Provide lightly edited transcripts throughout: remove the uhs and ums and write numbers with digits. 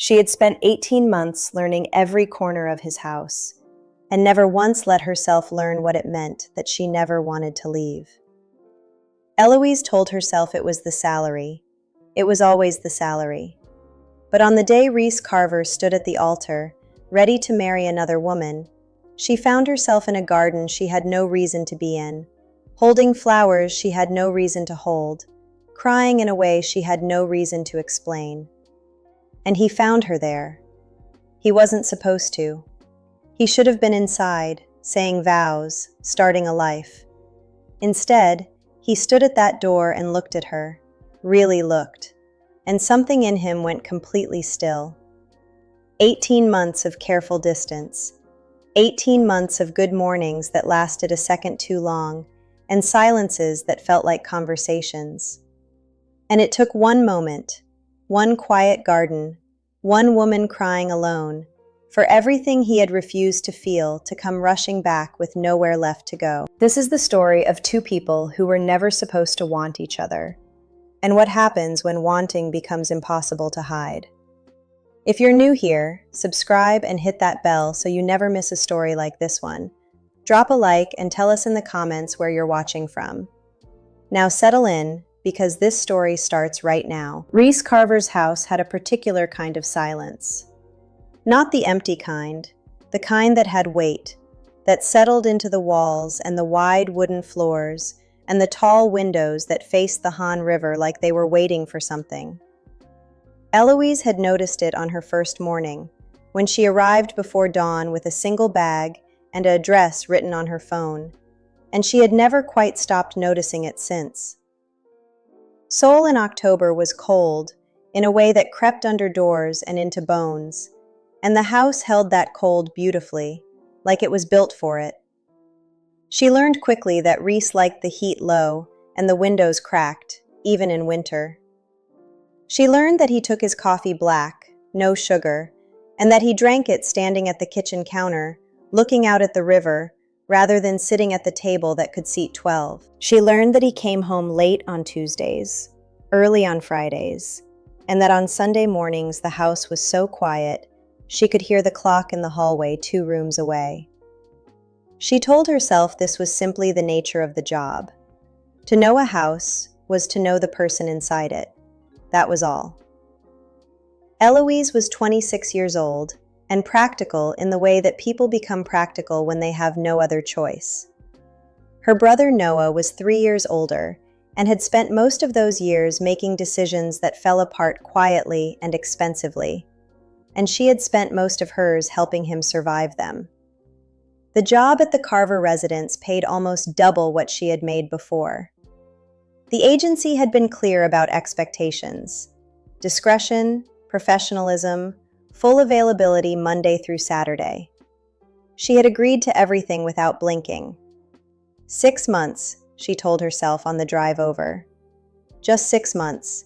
She had spent 18 months learning every corner of his house, and never once let herself learn what it meant that she never wanted to leave. Eloise told herself it was the salary. It was always the salary. But on the day Reese Carver stood at the altar, ready to marry another woman, she found herself in a garden she had no reason to be in, holding flowers she had no reason to hold, crying in a way she had no reason to explain. And he found her there. He wasn't supposed to. He should have been inside, saying vows, starting a life. Instead, he stood at that door and looked at her, really looked, and something in him went completely still. 18 months of careful distance. 18 months of good mornings that lasted a second too long, and silences that felt like conversations. And it took one moment, one quiet garden, one woman crying alone, for everything he had refused to feel to come rushing back with nowhere left to go. This is the story of two people who were never supposed to want each other, and what happens when wanting becomes impossible to hide. If you're new here, subscribe and hit that bell so you never miss a story like this one. Drop a like and tell us in the comments where you're watching from. Now settle in, because this story starts right now. Reese Carver's house had a particular kind of silence. Not the empty kind, the kind that had weight, that settled into the walls and the wide wooden floors and the tall windows that faced the Han River like they were waiting for something. Eloise had noticed it on her first morning, when she arrived before dawn with a single bag and an address written on her phone, and she had never quite stopped noticing it since. Seoul in October was cold, in a way that crept under doors and into bones, and the house held that cold beautifully, like it was built for it. She learned quickly that Reese liked the heat low and the windows cracked, even in winter. She learned that he took his coffee black, no sugar, and that he drank it standing at the kitchen counter, looking out at the river, rather than sitting at the table that could seat 12. She learned that he came home late on Tuesdays, early on Fridays, and that on Sunday mornings the house was so quiet she could hear the clock in the hallway 2 rooms away. She told herself this was simply the nature of the job. To know a house was to know the person inside it. That was all. Eloise was 26 years old and practical in the way that people become practical when they have no other choice. Her brother Noah was 3 years older and had spent most of those years making decisions that fell apart quietly and expensively, and she had spent most of hers helping him survive them. The job at the Carver residence paid almost double what she had made before. The agency had been clear about expectations: discretion, professionalism, full availability Monday through Saturday. She had agreed to everything without blinking. 6 months, she told herself on the drive over. Just 6 months.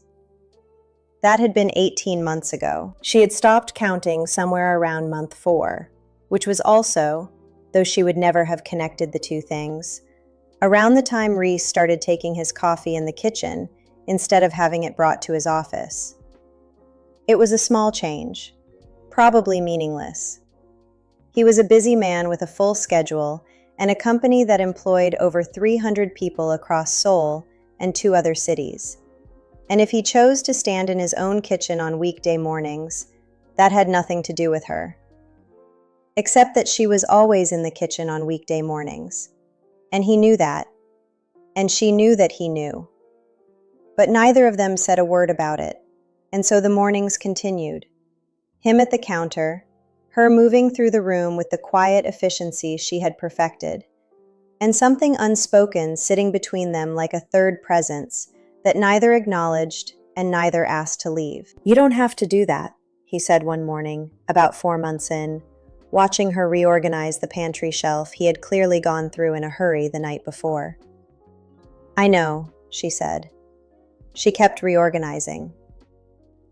That had been 18 months ago. She had stopped counting somewhere around month 4, which was also, though she would never have connected the two things, around the time Reese started taking his coffee in the kitchen instead of having it brought to his office. It was a small change, probably meaningless. He was a busy man with a full schedule and a company that employed over 300 people across Seoul and 2 other cities. And if he chose to stand in his own kitchen on weekday mornings, that had nothing to do with her. Except that she was always in the kitchen on weekday mornings. And he knew that. And she knew that he knew. But neither of them said a word about it, and so the mornings continued. Him at the counter, her moving through the room with the quiet efficiency she had perfected, and something unspoken sitting between them like a third presence that neither acknowledged and neither asked to leave. "You don't have to do that," he said one morning, about 4 months in, watching her reorganize the pantry shelf he had clearly gone through in a hurry the night before. "I know," she said. She kept reorganizing.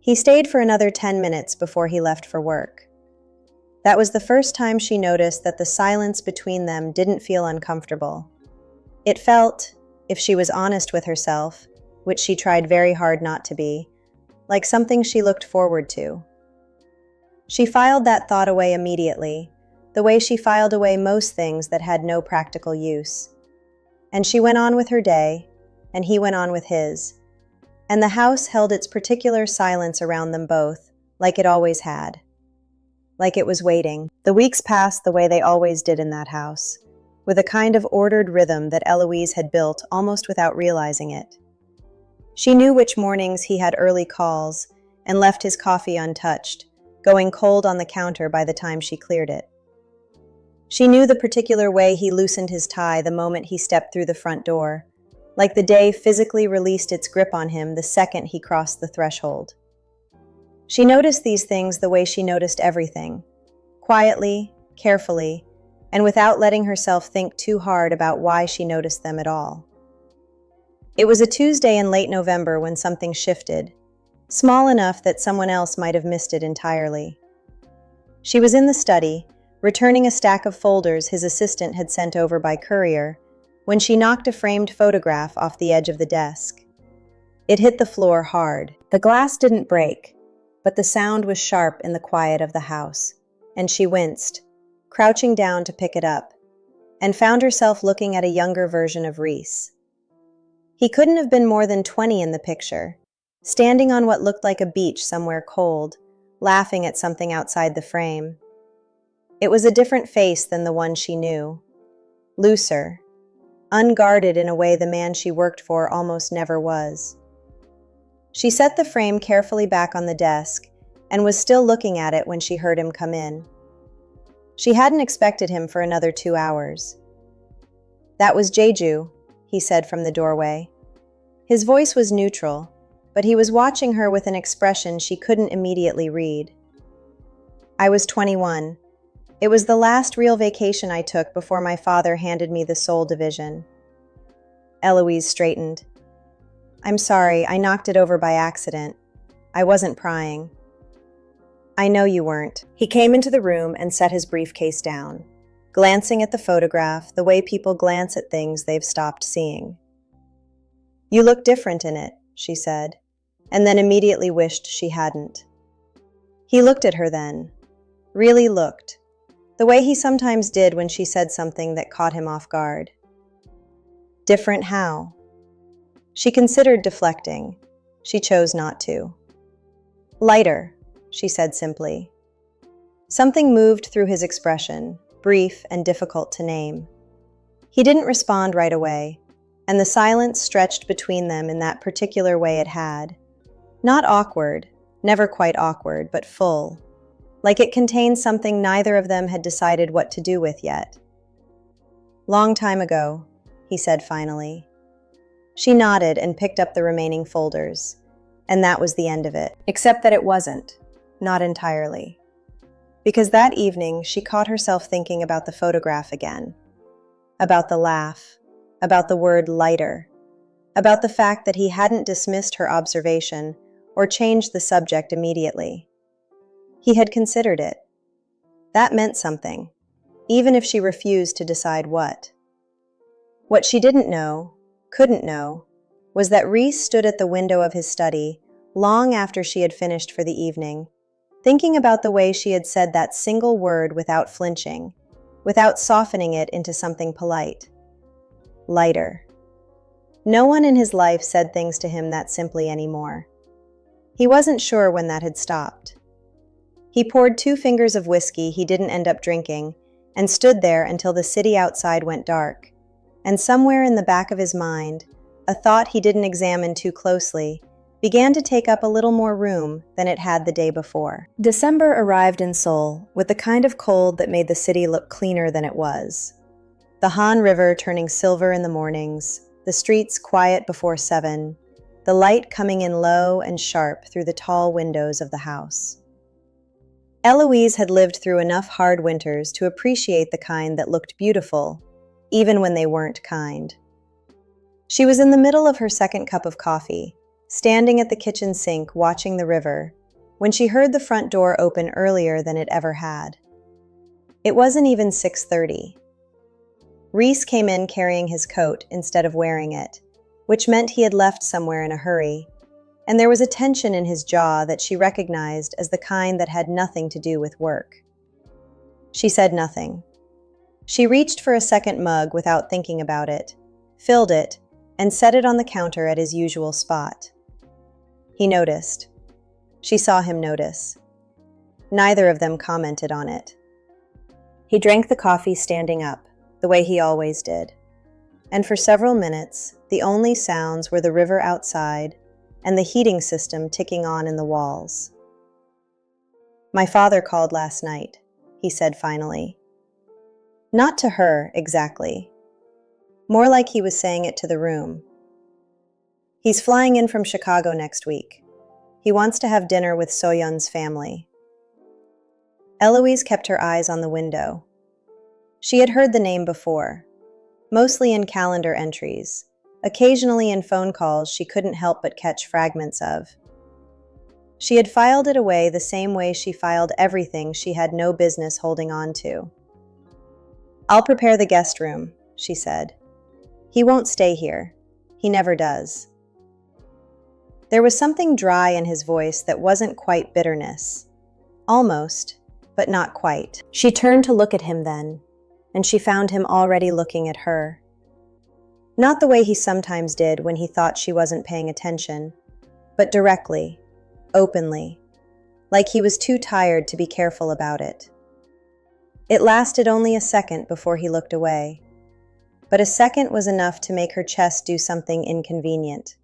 He stayed for another 10 minutes before he left for work. That was the first time she noticed that the silence between them didn't feel uncomfortable. It felt, if she was honest with herself, which she tried very hard not to be, like something she looked forward to. She filed that thought away immediately, the way she filed away most things that had no practical use. And she went on with her day, and he went on with his. And the house held its particular silence around them both, like it always had. Like it was waiting. The weeks passed the way they always did in that house, with a kind of ordered rhythm that Eloise had built almost without realizing it. She knew which mornings he had early calls and left his coffee untouched, going cold on the counter by the time she cleared it. She knew the particular way he loosened his tie the moment he stepped through the front door, like the day physically released its grip on him the second he crossed the threshold. She noticed these things the way she noticed everything, quietly, carefully, and without letting herself think too hard about why she noticed them at all. It was a Tuesday in late November when something shifted, small enough that someone else might have missed it entirely. She was in the study, returning a stack of folders his assistant had sent over by courier, when she knocked a framed photograph off the edge of the desk. It hit the floor hard. The glass didn't break, but the sound was sharp in the quiet of the house, and she winced, crouching down to pick it up, and found herself looking at a younger version of Reese. He couldn't have been more than 20 in the picture, standing on what looked like a beach somewhere cold, laughing at something outside the frame. It was a different face than the one she knew. Looser, unguarded in a way the man she worked for almost never was. She set the frame carefully back on the desk and was still looking at it when she heard him come in. She hadn't expected him for another 2 hours. "That was Jeju," he said from the doorway. His voice was neutral, but he was watching her with an expression she couldn't immediately read. "I was 21. It was the last real vacation I took before my father handed me the Seoul division." Eloise straightened. "I'm sorry, I knocked it over by accident. I wasn't prying." "I know you weren't." He came into the room and set his briefcase down, glancing at the photograph the way people glance at things they've stopped seeing. "You look different in it," she said, and then immediately wished she hadn't. He looked at her then, really looked, the way he sometimes did when she said something that caught him off guard. Different how? She considered deflecting. She chose not to. "Lighter," she said simply. Something moved through his expression, brief and difficult to name. He didn't respond right away, and the silence stretched between them in that particular way it had. Not awkward, never quite awkward, but full, like it contained something neither of them had decided what to do with yet. "Long time ago," he said finally. She nodded and picked up the remaining folders, and that was the end of it. Except that it wasn't, not entirely. Because that evening she caught herself thinking about the photograph again, about the laugh, about the word lighter, about the fact that he hadn't dismissed her observation or changed the subject immediately. He had considered it. That meant something, even if she refused to decide what. What she didn't know, couldn't know, was that Reese stood at the window of his study long after she had finished for the evening, thinking about the way she had said that single word without flinching, without softening it into something polite. Lighter. No one in his life said things to him that simply anymore. He wasn't sure when that had stopped. He poured 2 fingers of whiskey he didn't end up drinking and stood there until the city outside went dark, and somewhere in the back of his mind, a thought he didn't examine too closely began to take up a little more room than it had the day before. December arrived in Seoul with the kind of cold that made the city look cleaner than it was. The Han River turning silver in the mornings, the streets quiet before 7, the light coming in low and sharp through the tall windows of the house. Eloise had lived through enough hard winters to appreciate the kind that looked beautiful, even when they weren't kind. She was in the middle of her second cup of coffee, standing at the kitchen sink watching the river, when she heard the front door open earlier than it ever had. It wasn't even 6:30. Reese came in carrying his coat instead of wearing it, which meant he had left somewhere in a hurry. and there was a tension in his jaw that she recognized as the kind that had nothing to do with work. She said nothing. She reached for a second mug without thinking about it, filled it, and set it on the counter at his usual spot. He noticed. She saw him notice. Neither of them commented on it. He drank the coffee standing up, the way he always did. And for several minutes, the only sounds were the river outside and the heating system ticking on in the walls. "My father called last night," he said finally. Not to her, exactly. More like he was saying it to the room. "He's flying in from Chicago next week. He wants to have dinner with Soyeon's family." Eloise kept her eyes on the window. She had heard the name before, mostly in calendar entries, occasionally in phone calls she couldn't help but catch fragments of. She had filed it away the same way she filed everything she had no business holding on to. "I'll prepare the guest room," she said. "He won't stay here. He never does." There was something dry in his voice that wasn't quite bitterness. Almost, but not quite. She turned to look at him then, and she found him already looking at her. Not the way he sometimes did when he thought she wasn't paying attention, but directly, openly, like he was too tired to be careful about it. It lasted only a second before he looked away, but a second was enough to make her chest do something inconvenient.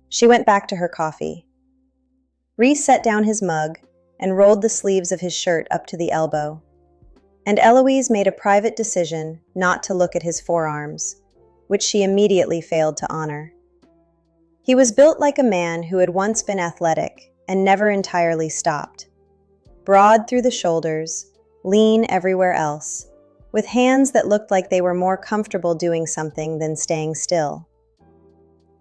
She went back to her coffee. Rhys set down his mug and rolled the sleeves of his shirt up to the elbow, and Eloise made a private decision not to look at his forearms, which she immediately failed to honor. He was built like a man who had once been athletic and never entirely stopped. Broad through the shoulders, lean everywhere else, with hands that looked like they were more comfortable doing something than staying still.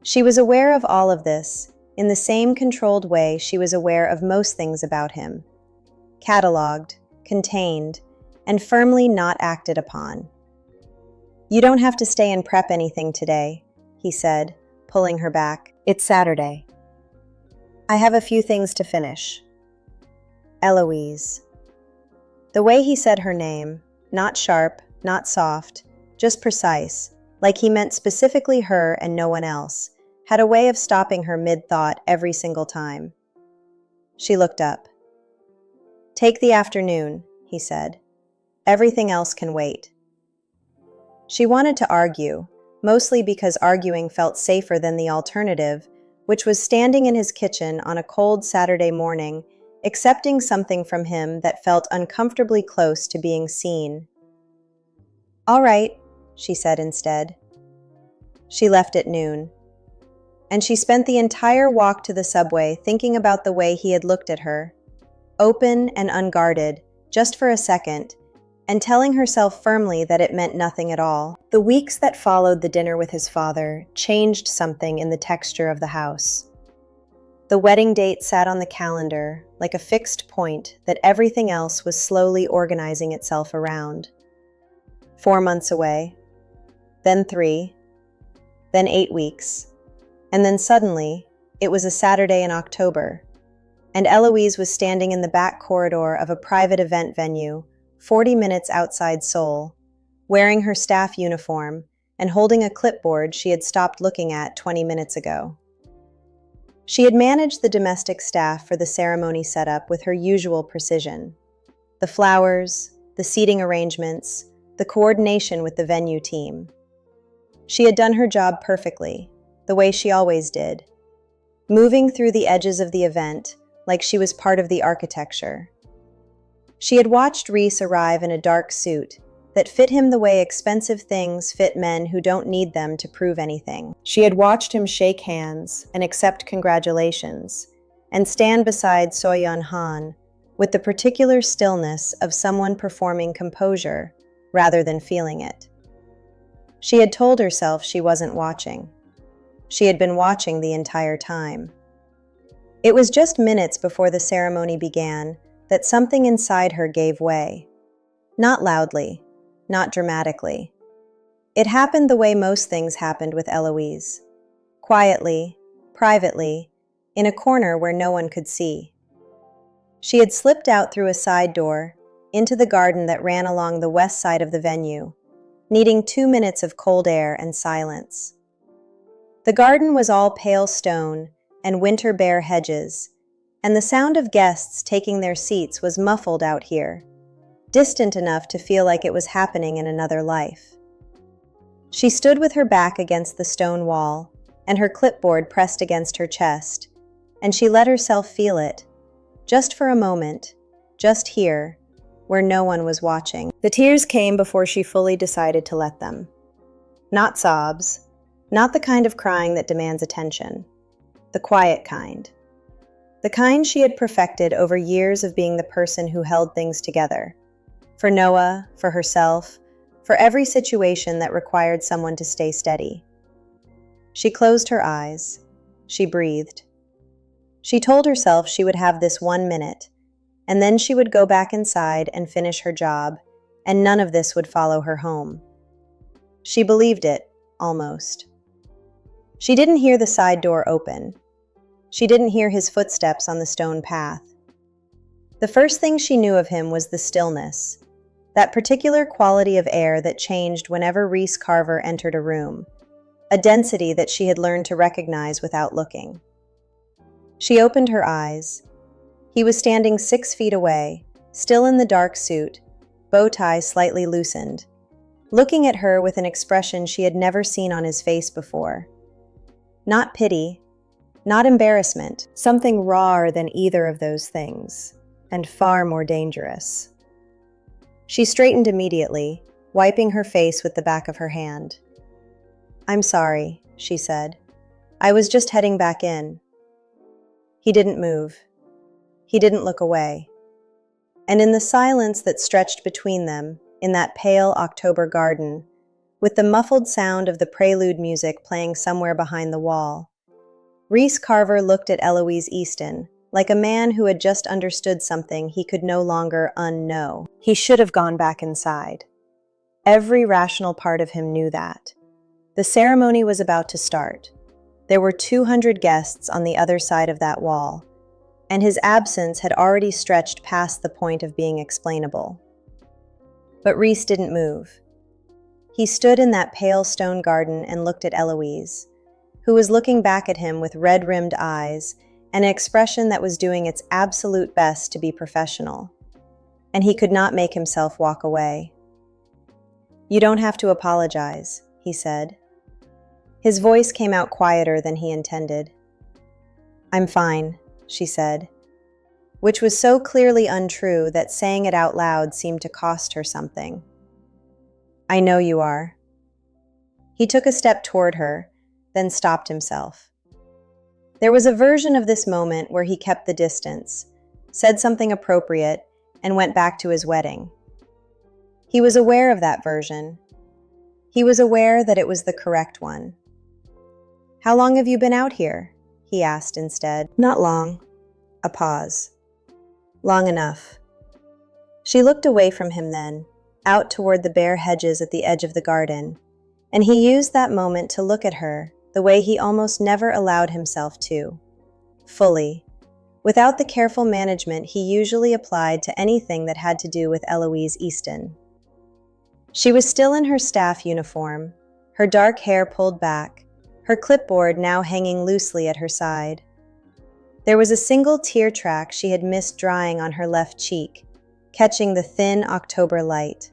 She was aware of all of this in the same controlled way she was aware of most things about him, catalogued, contained, and firmly not acted upon. "You don't have to stay and prep anything today," he said, pulling her back. "It's Saturday. I have a few things to finish." Eloise. The way he said her name, not sharp, not soft, just precise, like he meant specifically her and no one else, had a way of stopping her mid-thought every single time. She looked up. "Take the afternoon," he said. "Everything else can wait." She wanted to argue, mostly because arguing felt safer than the alternative, which was standing in his kitchen on a cold Saturday morning, accepting something from him that felt uncomfortably close to being seen. "All right," she said instead. She left at noon. And she spent the entire walk to the subway thinking about the way he had looked at her, open and unguarded, just for a second, and telling herself firmly that it meant nothing at all. The weeks that followed the dinner with his father changed something in the texture of the house. The wedding date sat on the calendar like a fixed point that everything else was slowly organizing itself around. 4 months away, then 3, then 8 weeks. And then suddenly, it was a Saturday in October, and Eloise was standing in the back corridor of a private event venue, 40 minutes outside Seoul, wearing her staff uniform and holding a clipboard she had stopped looking at 20 minutes ago. She had managed the domestic staff for the ceremony setup with her usual precision. The flowers, the seating arrangements, the coordination with the venue team. She had done her job perfectly, the way she always did, moving through the edges of the event like she was part of the architecture. She had watched Rhys arrive in a dark suit that fit him the way expensive things fit men who don't need them to prove anything. She had watched him shake hands and accept congratulations, and stand beside Soyeon Han with the particular stillness of someone performing composure rather than feeling it. She had told herself she wasn't watching. She had been watching the entire time. It was just minutes before the ceremony began that something inside her gave way. Not loudly, not dramatically. It happened the way most things happened with Eloise. Quietly, privately, in a corner where no one could see. She had slipped out through a side door into the garden that ran along the west side of the venue, needing 2 minutes of cold air and silence. The garden was all pale stone and winter bare hedges, and the sound of guests taking their seats was muffled out here, distant enough to feel like it was happening in another life. She stood with her back against the stone wall and her clipboard pressed against her chest, and she let herself feel it, just for a moment, just here, where no one was watching. The tears came before she fully decided to let them. Not sobs, not the kind of crying that demands attention, the quiet kind. The kind she had perfected over years of being the person who held things together. For Noah, for herself, for every situation that required someone to stay steady. She closed her eyes. She breathed. She told herself she would have this 1 minute, and then she would go back inside and finish her job, and none of this would follow her home. She believed it, almost. She didn't hear the side door open. She didn't hear his footsteps on the stone path. The first thing she knew of him was the stillness, that particular quality of air that changed whenever Reese Carver entered a room, a density that she had learned to recognize without looking. She opened her eyes. He was standing 6 feet away, still in the dark suit, bow tie slightly loosened, looking at her with an expression she had never seen on his face before. Not pity, not embarrassment, something rawer than either of those things, and far more dangerous. She straightened immediately, wiping her face with the back of her hand. "I'm sorry," she said. "I was just heading back in." He didn't move. He didn't look away. And in the silence that stretched between them, in that pale October garden, with the muffled sound of the prelude music playing somewhere behind the wall, Reese Carver looked at Eloise Easton, like a man who had just understood something he could no longer unknow. He should have gone back inside. Every rational part of him knew that. The ceremony was about to start. There were 200 guests on the other side of that wall, and his absence had already stretched past the point of being explainable. But Reese didn't move. He stood in that pale stone garden and looked at Eloise, who was looking back at him with red-rimmed eyes and an expression that was doing its absolute best to be professional. And he could not make himself walk away. "You don't have to apologize," he said. His voice came out quieter than he intended. "I'm fine," she said, which was so clearly untrue that saying it out loud seemed to cost her something. "I know you are." He took a step toward her, then stopped himself. There was a version of this moment where he kept the distance, said something appropriate, and went back to his wedding. He was aware of that version. He was aware that it was the correct one. "How long have you been out here?" he asked instead. "Not long." A pause. "Long enough." She looked away from him then, out toward the bare hedges at the edge of the garden, and he used that moment to look at her the way he almost never allowed himself to. Fully. Without the careful management he usually applied to anything that had to do with Eloise Easton. She was still in her staff uniform, her dark hair pulled back, her clipboard now hanging loosely at her side. There was a single tear track she had missed drying on her left cheek, catching the thin October light.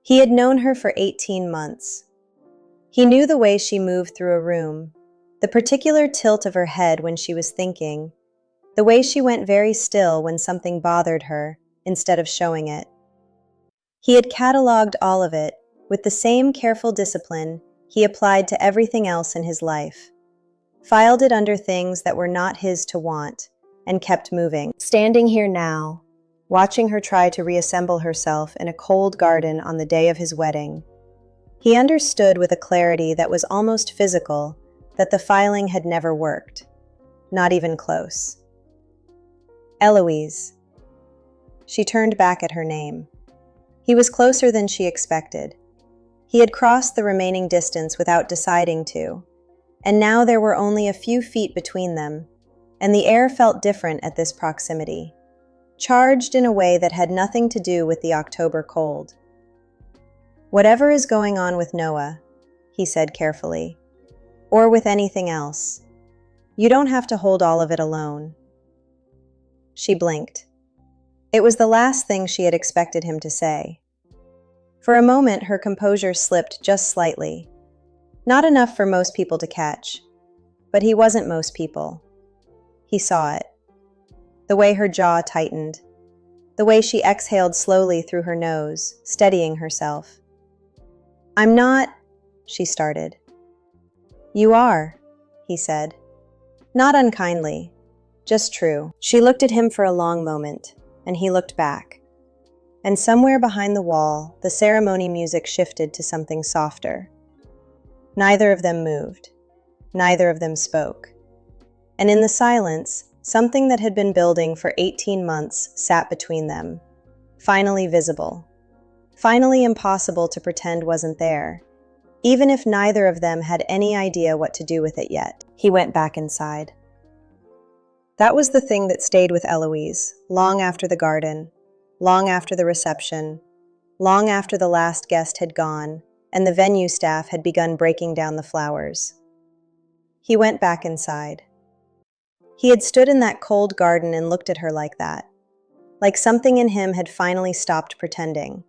He had known her for 18 months. He knew the way she moved through a room, the particular tilt of her head when she was thinking, the way she went very still when something bothered her, instead of showing it. He had cataloged all of it, with the same careful discipline he applied to everything else in his life, filed it under things that were not his to want, and kept moving. Standing here now, watching her try to reassemble herself in a cold garden on the day of his wedding, he understood with a clarity that was almost physical that the filing had never worked, not even close. "Eloise." She turned back at her name. He was closer than she expected. He had crossed the remaining distance without deciding to, and now there were only a few feet between them, and the air felt different at this proximity, charged in a way that had nothing to do with the October cold. "Whatever is going on with Noah," he said carefully, "or with anything else, you don't have to hold all of it alone." She blinked. It was the last thing she had expected him to say. For a moment, her composure slipped just slightly. Not enough for most people to catch. But he wasn't most people. He saw it. The way her jaw tightened. The way she exhaled slowly through her nose, steadying herself. "I'm not," she started. "You are," he said. Not unkindly, just true. She looked at him for a long moment, and he looked back. And somewhere behind the wall, the ceremony music shifted to something softer. Neither of them moved. Neither of them spoke. And in the silence, something that had been building for 18 months sat between them, finally visible, finally impossible to pretend wasn't there, even if neither of them had any idea what to do with it yet. He went back inside. That was the thing that stayed with Eloise, long after the garden, long after the reception, long after the last guest had gone, and the venue staff had begun breaking down the flowers. He went back inside. He had stood in that cold garden and looked at her like that, like something in him had finally stopped pretending.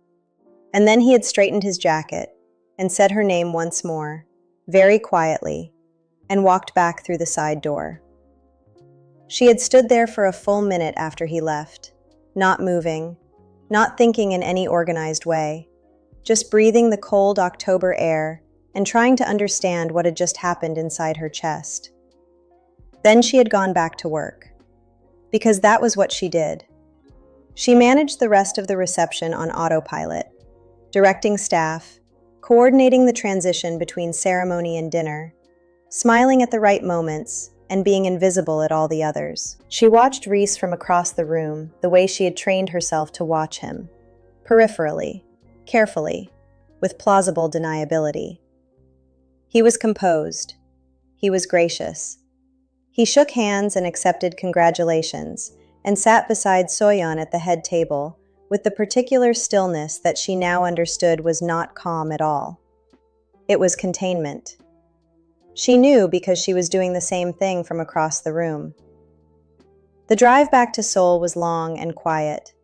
And then he had straightened his jacket and said her name once more, very quietly, and walked back through the side door. She had stood there for a full minute after he left, not moving, not thinking in any organized way, just breathing the cold October air and trying to understand what had just happened inside her chest. Then she had gone back to work, because that was what she did. She managed the rest of the reception on autopilot, directing staff, coordinating the transition between ceremony and dinner, smiling at the right moments, and being invisible at all the others. She watched Reese from across the room the way she had trained herself to watch him, peripherally, carefully, with plausible deniability. He was composed. He was gracious. He shook hands and accepted congratulations, and sat beside Soyeon at the head table, with the particular stillness that she now understood was not calm at all. It was containment. She knew because she was doing the same thing from across the room. The drive back to Seoul was long and quiet.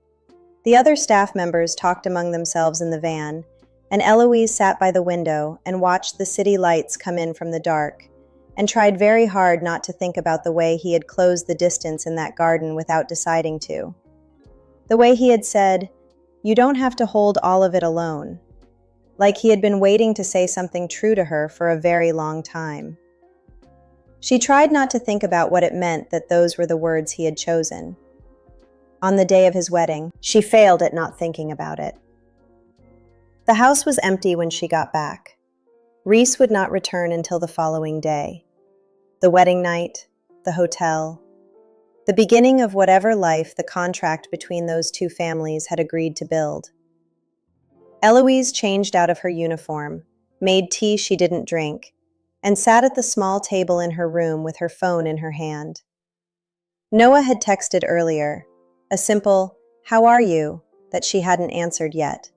The other staff members talked among themselves in the van, and Eloise sat by the window and watched the city lights come in from the dark, and tried very hard not to think about the way he had closed the distance in that garden without deciding to. The way he had said, "You don't have to hold all of it alone," like he had been waiting to say something true to her for a very long time. She tried not to think about what it meant that those were the words he had chosen. On the day of his wedding, she failed at not thinking about it. The house was empty when she got back. Reese would not return until the following day. The wedding night, the hotel, the beginning of whatever life the contract between those two families had agreed to build. Eloise changed out of her uniform, made tea she didn't drink, and sat at the small table in her room with her phone in her hand. Noah had texted earlier, a simple, "How are you?" that she hadn't answered yet.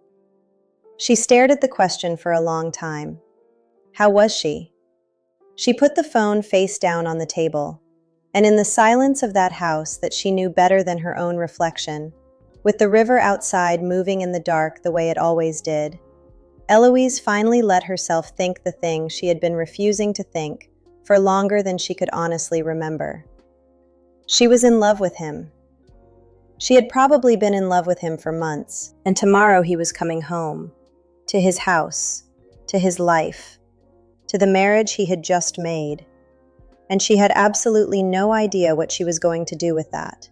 She stared at the question for a long time. How was she? She put the phone face down on the table, and in the silence of that house that she knew better than her own reflection, with the river outside moving in the dark the way it always did, Eloise finally let herself think the thing she had been refusing to think for longer than she could honestly remember. She was in love with him. She had probably been in love with him for months, and tomorrow he was coming home, to his house, to his life, to the marriage he had just made, and she had absolutely no idea what she was going to do with that.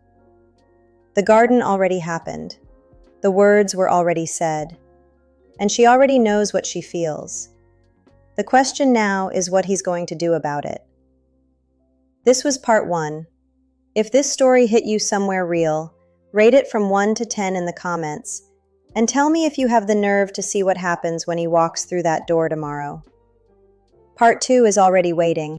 The garden already happened. The words were already said, and she already knows what she feels. The question now is what he's going to do about it. This was part 1. If this story hit you somewhere real, rate it from 1 to 10 in the comments, and tell me if you have the nerve to see what happens when he walks through that door tomorrow. Part 2 is already waiting.